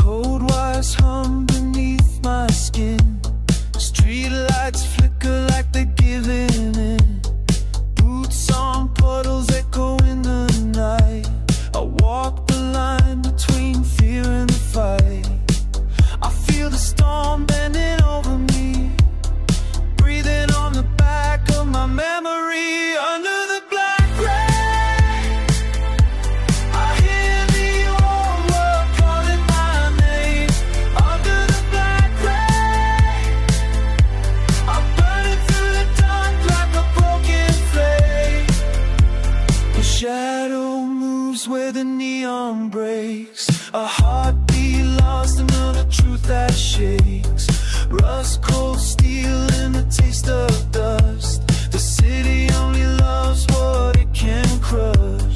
Cold wires hum beneath my skin. Street lights flicker like they're giving in. Boots on puddles echo in the night. I walk the line between fear and the fight. I feel the storm bending over me, breathing on the back of my memory. Under the black rain, I hear the old world calling my name. Under the black rain, I'm burning through the dark like a broken flame. A shadow moves where the neon breaks. A heartbeat lost in the truth that shakes. Rust cold steel and the taste of dust. The city only loves what it can crush.